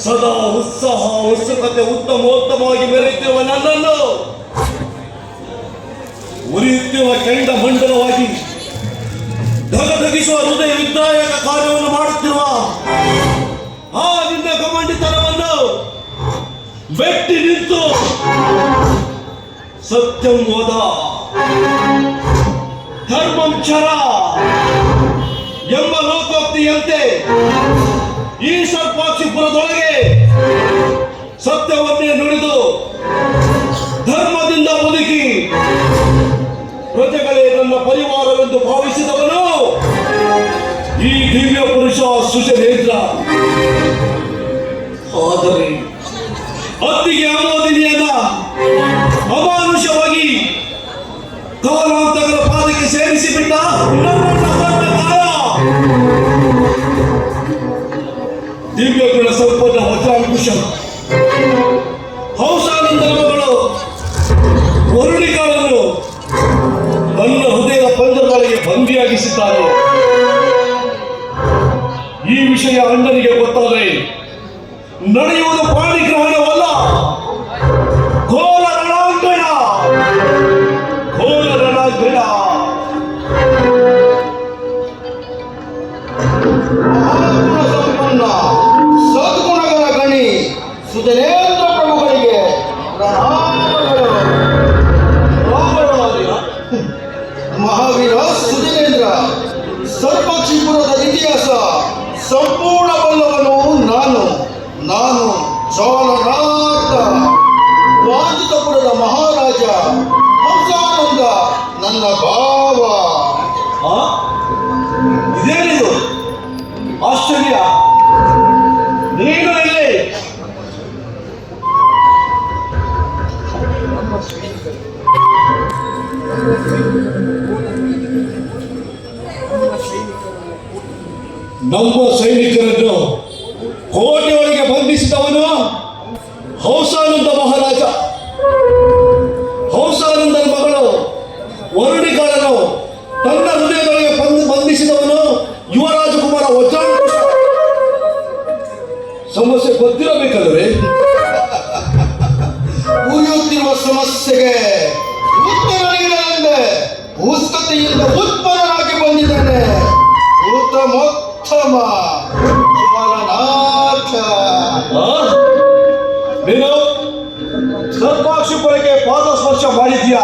ಸದಾ ಉತ್ಸಾಹ ಉತ್ಸುಕತೆ ಉತ್ತಮವಾಗಿ ಮೆರೆಯುತ್ತಿರುವ ನನ್ನನ್ನು ಉರಿಯುತ್ತಿರುವ ಕೆಂಡ ಮಂಡಲವಾಗಿ ಧಗಧಗಿಸುವ ಹೃದಯ ವಿದ್ರಾಯಕ ಕಾರ್ಯವನ್ನು ಮಾಡುತ್ತಿರುವ ಆ ನಿನ್ನ ಕಮಂಡಿತನವನ್ನು ಮೆಟ್ಟಿ ನಿಂತು ಸತ್ಯಂ ವದ ಧರ್ಮಂ ಚರ ಎಂಬ ಲೋಕೋಕ್ತಿಯಂತೆ ಈ ಸರ್ಪಾಕ್ಷಿಪುರದೊಳಗೆ ಸತ್ಯವನ್ನೇ ನುಡಿದು ಧರ್ಮದಿಂದ ಬದುಕಿ ಪ್ರಜೆಗಳೇ ನನ್ನ ಪರಿವಾರವೆಂದು ಭಾವಿಸಿದವನು ಈ ದಿವ್ಯ ಪುರುಷ ಸುಶನೇಂದ್ರ. ಆದರೆ ಅತ್ತಿಗೆ ಆಮೋದಿನಿಯನ್ನ ಅಮಾನುಷವಾಗಿ ಕಾಲಾಂತಗಳ ಪಾದಕ್ಕೆ ಸೇರಿಸಿಬಿಟ್ಟ ದಿವ್ಯ ಗುಣ ಸಂಪನ್ನ ವಜ್ರಾಂಕುಶ ಹಂಸಾನಂದನ ಮಗಳು ವರುಣಿಕಾಳನ್ನು ನನ್ನ ಹೃದಯದ ಪಂಜರದೊಳಗೆ ಬಂದಿಯಾಗಿಸಿದ್ದಾರೆ. ಈ ವಿಷಯ ಅಣ್ಣನಿಗೆ ಗೊತ್ತಾದರೆ ನಡೆಯುವುದು ಪಾಣಿಗ್ರಹಣವಲ್ಲ, ಘೋರ ರಣಾಂಗಣ. ಸಂಪನ್ನ ಸದ್ಗುಣಗಳ ಗಣಿ ಸುಧನೇಂದ್ರ ಪ್ರಭುಗಳಿಗೆ ಮಹಾವೀರ ಸುಧನೇಂದ್ರ, ಸರ್ಪಾಕ್ಷಿಪುರದ ಇತಿಹಾಸ ಸಂಪೂರ್ಣ ಬಲ್ಲವನು ನಾನು ಚೋಳನಾಥ, ವಾಂಚಿತಪುರದ ಮಹಾರಾಜ ಹಂಸಾನಂದ ನನ್ನ ಭಾವ. ಇದೇನಿದು ಆಶ್ಚರ್ಯ? ನೀನು ಇಲ್ಲಿ ನಮ್ಮ ಸೈನಿಕರನ್ನು ಕೋಟೆಯೊಳಗೆ ಬಂಧಿಸಿದವನು ಹಂಸಾನಂದ ಮಹಾರಾಜ. ಹಂಸಾನಂದನ ಮಗಳು ವರುಣಿಕಾಳನ್ನು ತನ್ನ ಹೃದಯದೊಳಗೆ ಬಂಧಿಸಿದವನು ಯುವರಾಜಕುಮಾರ ವಜ್ರಾಂಕುಶ. ಸಮಸ್ಯೆ ಗೊತ್ತಿರಬೇಕಲ್ಲವೇ? ಉರಿಯುತ್ತಿರುವ ಸಮಸ್ಯೆಗೆ ಉತ್ತರ ನೀಡಲೆಂದೇ ಉತ್ಕತೆಯಿಂದ ಉತ್ಪನ್ನನಾಗಿ ಬಂದಿದ್ದಾನೆ ಉತ್ತಮೋತ್ತಮ ಶಿವನಾಥ. ನೀನು ಸರ್ಪಾಕ್ಷಿಪುರಕ್ಕೆ ಪಾದ ಸ್ಪರ್ಶ ಮಾಡಿದ್ಯಾ?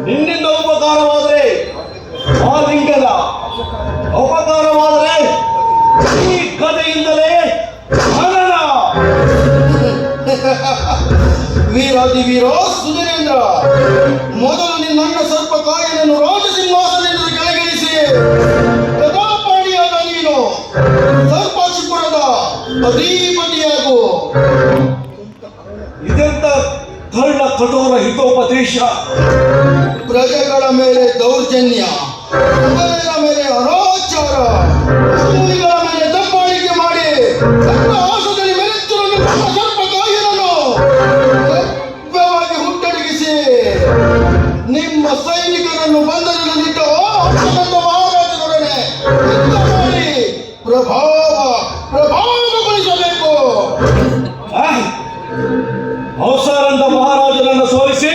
ನಿನ್ನಿಂದ ಉಪಕಾರವಾದರೆ ಆ ಲಿಂಗದ, ಅಪಕಾರವಾದರೆ ಈ ಕಥೆಯಿಂದಲೇ ಹನನ. ವೀರಾದಿ ವೀರ ಸುಧನೇಂದ್ರ, ಮೊದಲು ನಿನ್ನ ಸರ್ಪ ಕಾಯನನ್ನು ರಾಜಸಿಂಹಾಸನದಿಂದ ಕೆಳಗಿಳಿಸಿ ಪ್ರತಾಪಾಣಿಯಾದ ನೀನು ಸರ್ಪಾಕ್ಷಿಪುರದ ಅಧಿಪತಿಯಾಗು. ಇದೆಂತ ಕರ್ಣ ಕಠೋರ ಹಿತೋಪದೇಶ? ಪ್ರಜೆಗಳ ಮೇಲೆ ದೌರ್ಜನ್ಯ, ಮಹಿಳೆಯರ ಮೇಲೆ ಅನಾಚಾರ, ಮುನಿಗಳ ಮೇಲೆ ದಬ್ಬಾಳಿಕೆ ಮಾಡಿ ನನ್ನ ಆಸದಲ್ಲಿ ಮೆರೆತಿರುವ ನಿಮ್ಮ ಸರ್ಪ ಕಾಯನನ್ನು ದಬ್ಬವಾಗಿ ಹುಟ್ಟಡಗಿಸಿ ನಿಮ್ಮ ಸೈನಿಕರನ್ನು ಬಂಧನದಲ್ಲಿಟ್ಟು ಹಂಸನಂದ ಮಹಾರಾಜರೊಡನೆ ಯುದ್ಧ ಮಾಡಿ ಪ್ರಭಾವಗೊಳಿಸಬೇಕು. ಹಂಸಾನಂದ ಮಹಾರಾಜನನ್ನು ಸೋಲಿಸಿ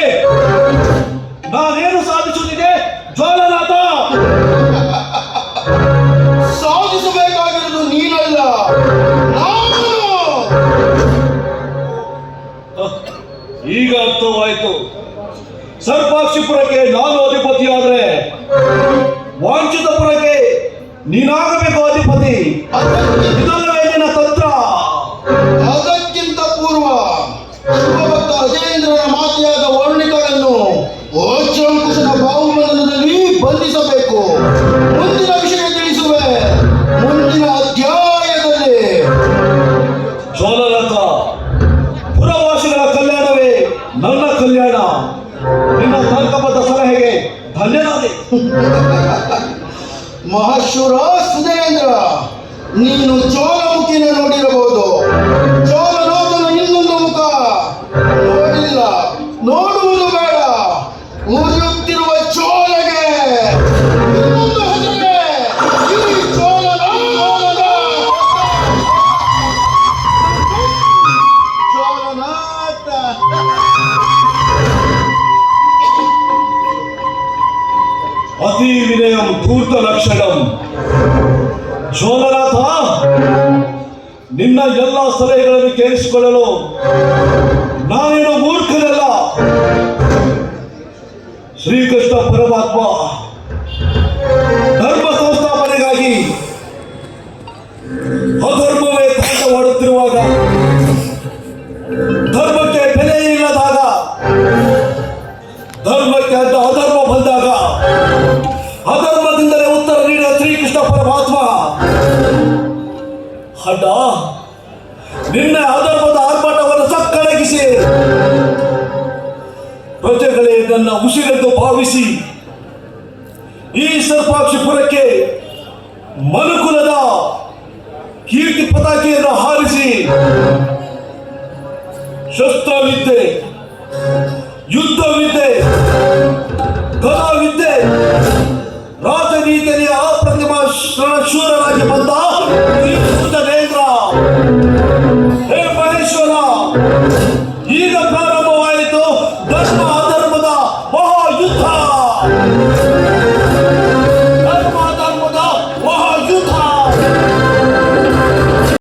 ನಾನೇನು ಸಾಧಿಸುತ್ತಿದೆ ಜ್ವಾಲನಾಥ? ಸಾಧಿಸಬೇಕಾಗಿರುವುದು ನೀನಲ್ಲ, ನಾನು. ಈಗ ಅರ್ಥವಾಯಿತು. ಸರ್ಪಾಕ್ಷಿಪುರಕ್ಕೆ ನಾನು ಅಧಿಪತಿಯಾದರೆ ವಾಂಚಿತಪುರಕ್ಕೆ ನೀನಾಗಬೇಕು ಅಧಿಪತಿ. ಇದಲ್ಲವೇ ನಿನ್ನ ತಂತ್ರ? ಅದಕ್ಕಿಂತ ಪೂರ್ವ ಶಿವಭಕ್ತ ಅಜೇಂದ್ರನ ಮಾತೆಯಾದ ವರ್ಣಿಕಳನ್ನು ವಜ್ರಾಂಕುಶನ ಬಾಹುಬಂಧನದಲ್ಲಿ ಬಂಧಿಸಬೇಕು. ಮುಂದಿನ ವಿಷಯ ತಿಳಿಸುವೆ ಮುಂದಿನ ಅಧ್ಯಾಯದಲ್ಲಿ. ಜ್ವಾಲನಾಥ, ಪುರವಾಸಿಗಳ ಕಲ್ಯಾಣವೇ ನನ್ನ ಕಲ್ಯಾಣ. ನಿನ್ನ ತರ್ಕಬದ್ಧ ಸಲಹೆಗೆ ಧನ್ಯವಾದ. ಮಹಾಶೂರ ಸುಧನೇಂದ್ರ, ನೀನು ಜ್ವಾಲಾಮುಖಿನ ನೋಡಿರಬಹುದು, ಜ್ವಾಲನಾಥನ ಇನ್ನೊಂದು ಮುಖ ನೋಡಿಲ್ಲ, ನೋಡುವುದು ಬೇಡ. ಉರಿಯುತ್ತಿರುವ ಜ್ವಾಲೆಗೆ ಇನ್ನೊಂದು ಹೆಸರೇ ಈ ಜ್ವಾಲನಾಥ. ಧೂರ್ತ ಲಕ್ಷಣಂ. ಜೋಲನಾಥ, ನಿನ್ನ ಎಲ್ಲ ಸಲಹೆಗಳನ್ನು ಕೇಳಿಸಿಕೊಳ್ಳಲು ನಾನೇನು ಮೂರ್ಖನಲ್ಲ. ಶ್ರೀಕೃಷ್ಣ ಪರಮಾತ್ಮ ಧರ್ಮ ಸಂಸ್ಥಾಪನೆಗಾಗಿ ಅಧರ್ಮವೇ ತಾಂಡವಾಡುತ್ತಿರುವಾಗ, ಧರ್ಮಕ್ಕೆ ಬೆಲೆ ಇಲ್ಲದಾಗ, ಧರ್ಮಕ್ಕೆ ಅಡ್ಡ ಅಧರ್ಮ ಬಂದಾಗ ಅಧರ್ಮದಿಂದಲೇ ಉತ್ತರ ನೀಡಿದ ಶ್ರೀಕೃಷ್ಣ ಪರಮಾತ್ಮ ಅಡ್ಡ ನಿನ್ನ ಅಧರ್ಮದ ಆರ್ಭಟವನ್ನು ಸಕ್ಕಳಗಿಸಿ ಪ್ರಜೆಗಳೇ ನನ್ನ ಉಸಿರೆಂದು ಭಾವಿಸಿ ಈ ಸರ್ಪಾಕ್ಷಿಪುರಕ್ಕೆ ಮನುಕುಲದ ಕೀರ್ತಿ ಪತಾಕೆಯನ್ನು ಹಾರಿಸಿ ಶಸ್ತ್ರವಿದ್ಯೆ, ಯುದ್ಧವಿದ್ಯೆ, ಕಲಾವಿದ್ಯೆ, ರಾಜನೀತಿಯಲ್ಲಿ ಅಪ್ರತಿಮ ಶೂರರಾಗಿ ಬಂದ ಈ